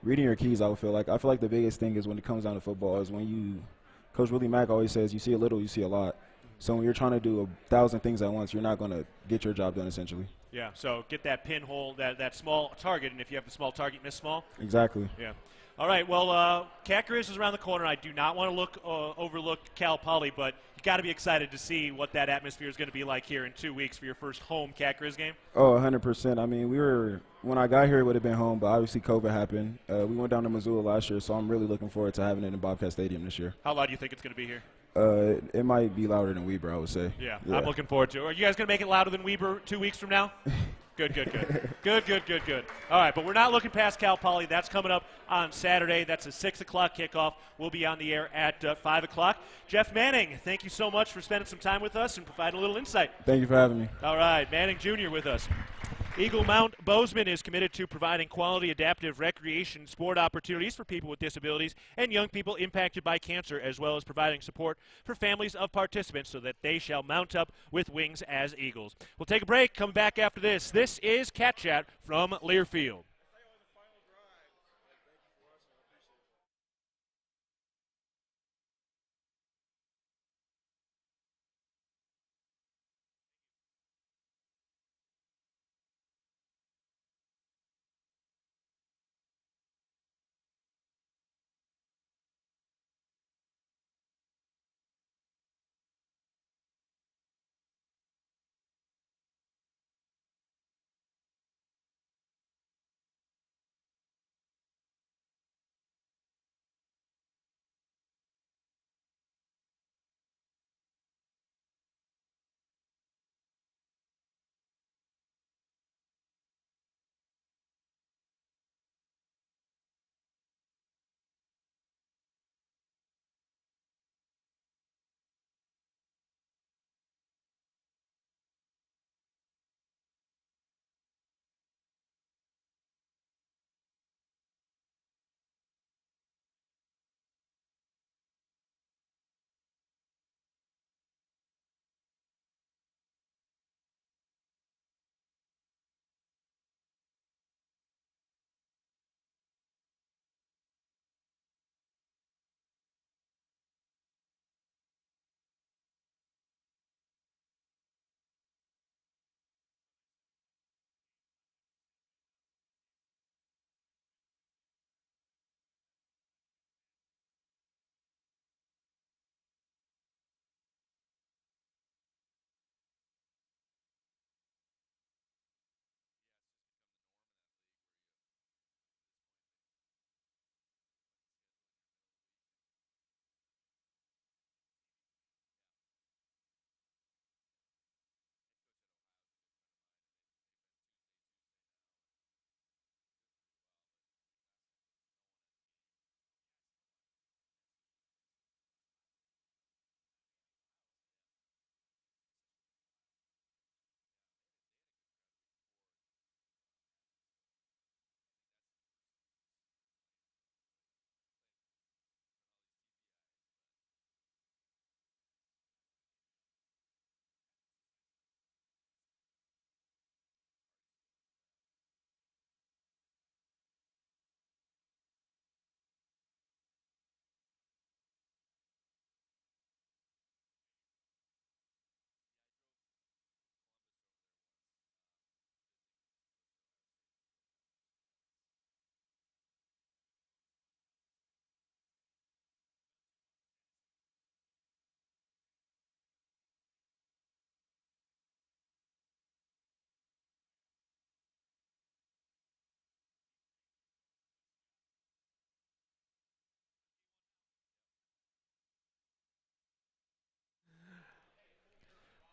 reading your keys, I feel like the biggest thing is when it comes down to football is when you – Coach Willie Mack always says you see a little, you see a lot. So when you're trying to do 1,000 things at once, you're not going to get your job done essentially.
Yeah, so get that pinhole, that small target, and if you have the small target, miss small.
Exactly.
Yeah. All right, well, Cat Grizz is around the corner. I do not want to overlook Cal Poly, but you got to be excited to see what that atmosphere is going to be like here in 2 weeks for your first home Cat Grizz game.
Oh, 100%. I mean, when I got here, it would have been home, but obviously COVID happened. We went down to Missoula last year, so I'm really looking forward to having it in Bobcat Stadium this year.
How loud do you think it's going to be here?
It might be louder than Weber, I would say.
Yeah, I'm looking forward to it. Are you guys going to make it louder than Weber 2 weeks from now? Good. Good. All right, but we're not looking past Cal Poly. That's coming up on Saturday. That's a 6 o'clock kickoff. We'll be on the air at 5 o'clock. Jeff Manning, thank you so much for spending some time with us and providing a little insight.
Thank you for having me.
All right, Manning Jr. with us. Eagle Mount Bozeman is committed to providing quality adaptive recreation sport opportunities for people with disabilities and young people impacted by cancer, as well as providing support for families of participants so that they shall mount up with wings as eagles. We'll take a break, come back after this. This is Cat Chat from Learfield.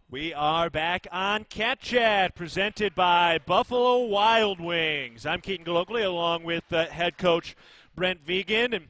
We are back on Cat Chat, presented by Buffalo Wild Wings. I'm Keaton Galogly, along with head coach Brent Vigen. And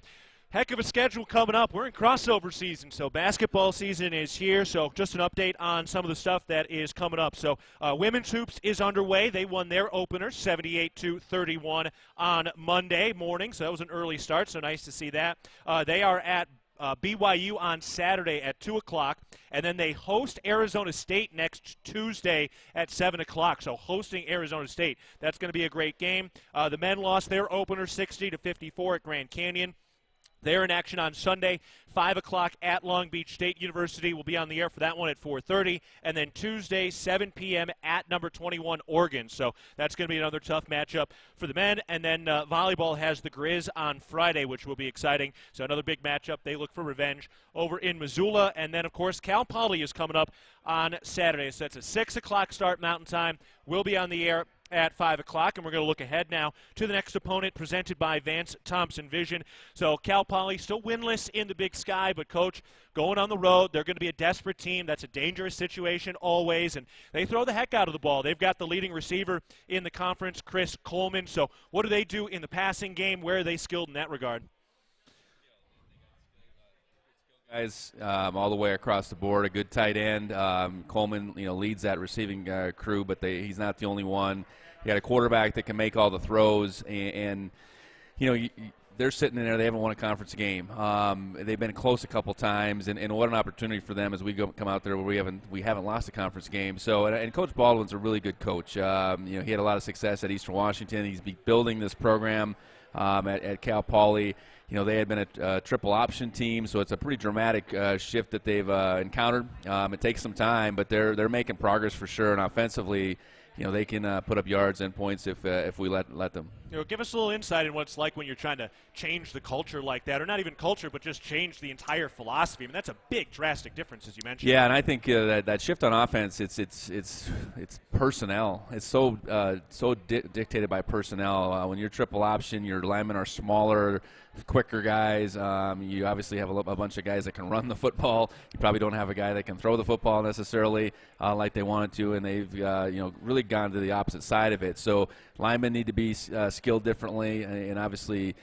heck of a schedule coming up. We're in crossover season, so basketball season is here. So just an update on some of the stuff that is coming up. So women's hoops is underway. They won their opener 78-31 on Monday morning. So that was an early start, so nice to see that. They are at BYU on Saturday at 2 o'clock, and then they host Arizona State next Tuesday at 7 o'clock. So hosting Arizona State, that's going to be a great game. The men lost their opener 60-54 at Grand Canyon. They're in action on Sunday, 5 o'clock at Long Beach State University. We'll be on the air for that one at 4:30. And then Tuesday, 7 p.m. at number 21, Oregon. So that's going to be another tough matchup for the men. And then volleyball has the Grizz on Friday, which will be exciting. So another big matchup. They look for revenge over in Missoula. And then, of course, Cal Poly is coming up on Saturday. So that's a 6 o'clock start Mountain Time. We'll be on the air at 5 o'clock, and we're going to look ahead now to the next opponent presented by Vance Thompson Vision. So Cal Poly still winless in the Big Sky, but, Coach, going on the road, they're going to be a desperate team. That's a dangerous situation always, and they throw the heck out of the ball. They've got the leading receiver in the conference, Chris Coleman. So what do they do in the passing game? Where are they skilled in that regard?
Guys, all the way across the board, a good tight end. Coleman, leads that receiving crew, but he's not the only one. You got a quarterback that can make all the throws, and they're sitting in there. They haven't won a conference game. They've been close a couple times, and what an opportunity for them as we come out there where we haven't lost a conference game. So, and Coach Baldwin's a really good coach. He had a lot of success at Eastern Washington. He's building this program at Cal Poly. They had been a triple option team, so it's a pretty dramatic shift that they've encountered. It takes some time, but they're making progress for sure. And offensively, they can put up yards and points if we let them.
Give us a little insight in what it's like when you're trying to change the culture like that, or not even culture, but just change the entire philosophy. I mean, that's a big, drastic difference, as you mentioned.
Yeah, and I think that shift on offense, it's personnel. It's so dictated by personnel. When you're triple option, your linemen are smaller, quicker guys. You obviously have a bunch of guys that can run the football. You probably don't have a guy that can throw the football necessarily like they wanted to, and they've really gone to the opposite side of it. So linemen need to be skilled differently, and obviously,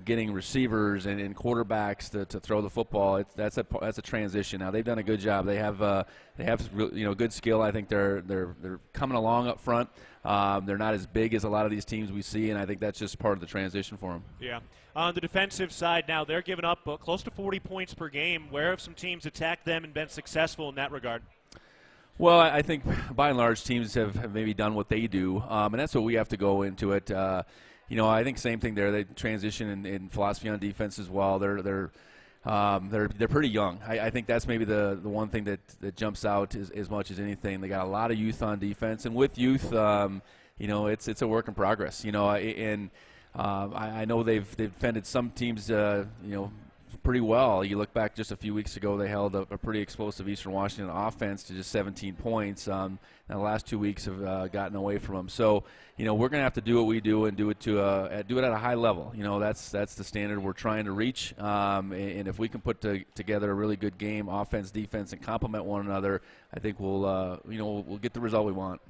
getting receivers and quarterbacks to throw the football. That's a transition. Now they've done a good job. They have good skill. I think they're coming along up front. They're not as big as a lot of these teams we see, and I think that's just part of the transition for them.
Yeah. On the defensive side now, they're giving up close to 40 points per game. Where have some teams attacked them and been successful in that regard?
Well, I think by and large teams have maybe done what they do, and that's what we have to go into it. I think same thing there. They transition in philosophy on defense as well. They're pretty young. I think that's maybe the one thing that jumps out as much as anything. They got a lot of youth on defense, and with youth, it's a work in progress. I know they've defended some teams, pretty well. You look back just a few weeks ago, they held a pretty explosive Eastern Washington offense to just 17 points. And the last 2 weeks have gotten away from them. So, we're going to have to do what we do and do it at a high level. That's the standard we're trying to reach. And if we can put together a really good game, offense, defense, and complement one another, I think we'll get the result we want.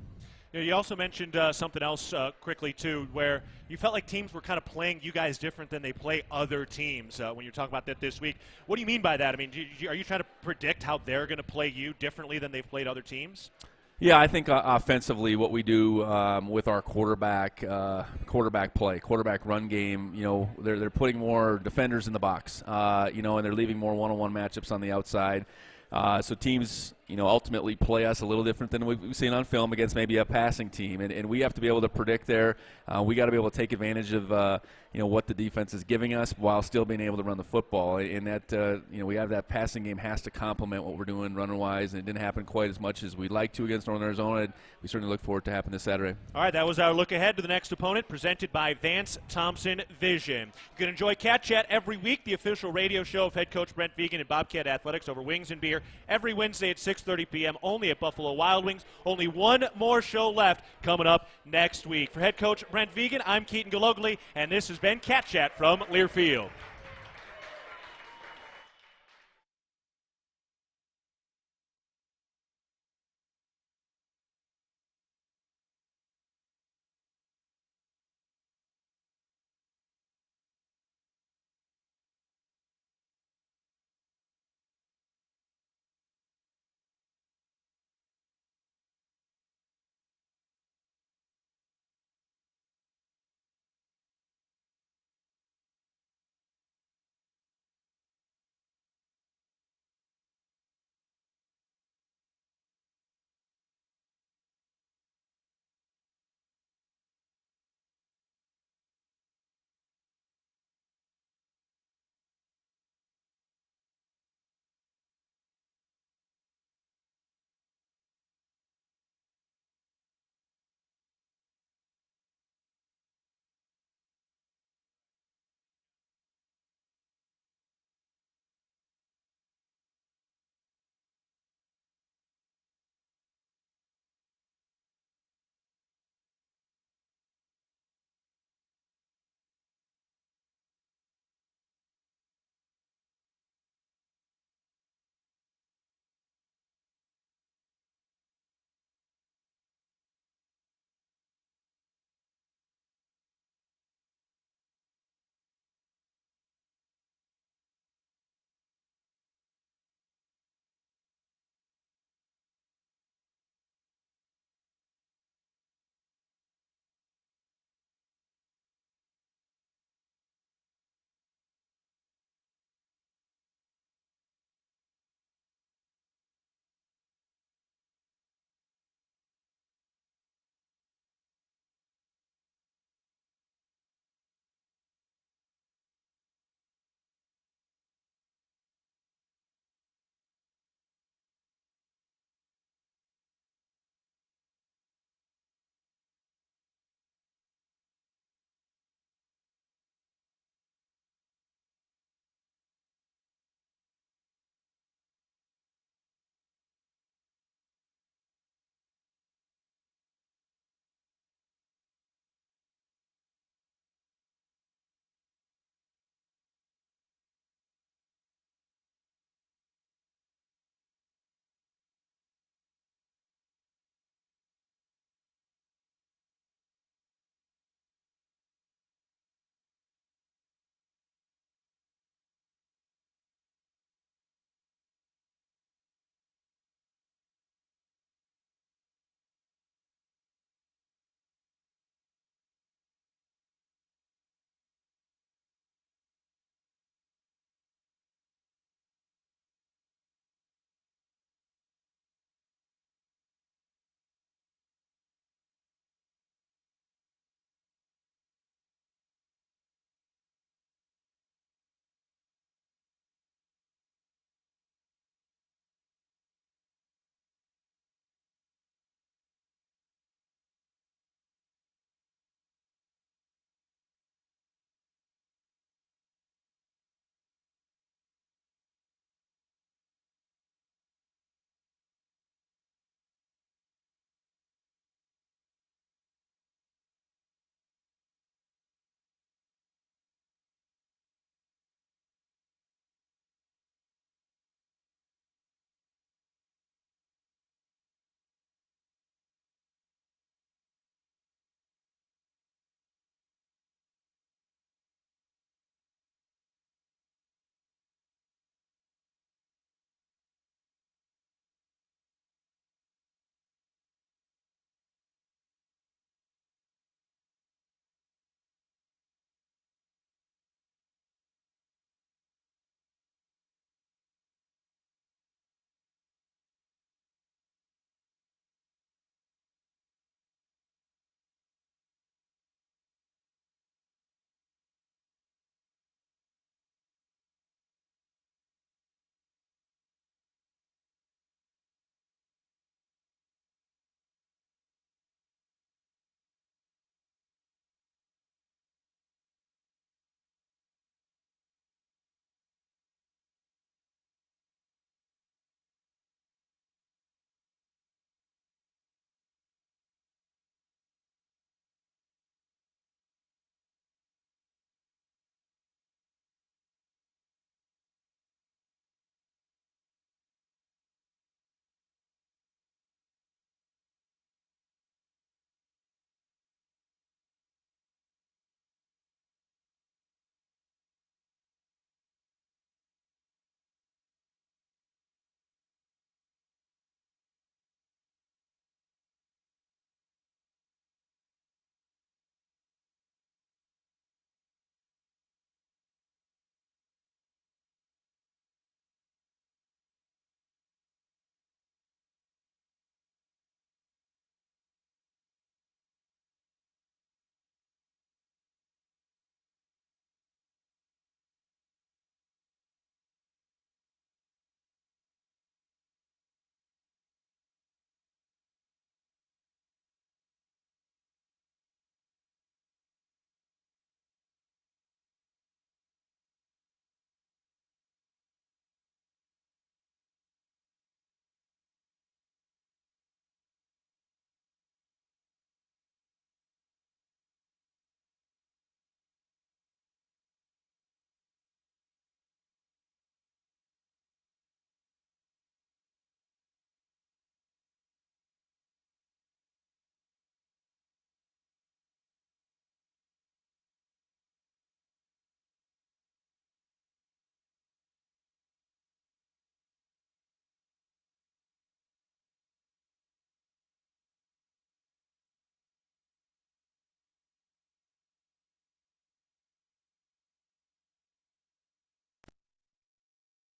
You also mentioned something else quickly, too, where you felt like teams were kind of playing you guys different than they play other teams when you're talking about that this week. What do you mean by that? I mean, are you trying to predict how they're going to play you differently than they've played other teams?
Yeah, I think offensively what we do with our quarterback play, quarterback run game, they're putting more defenders in the box, and they're leaving more one-on-one matchups on the outside. So teams, ultimately play us a little different than we've seen on film against maybe a passing team, and we have to be able to predict there. We got to be able to take advantage of what the defense is giving us while still being able to run the football. And that we have that passing game has to complement what we're doing runner-wise, and it didn't happen quite as much as we'd like to against Northern Arizona. We certainly look forward to happen this Saturday.
All right, that was our look ahead to the next opponent, presented by Vance Thompson Vision. You can enjoy Cat Chat every week, the official radio show of head coach Brent Vigen and Bobcat Athletics over wings and beer, every Wednesday at 6:30 p.m. only at Buffalo Wild Wings. Only one more show left coming up next week. For head coach Brent Vigen, I'm Keaton Galogly, and this has been Cat Chat from Learfield.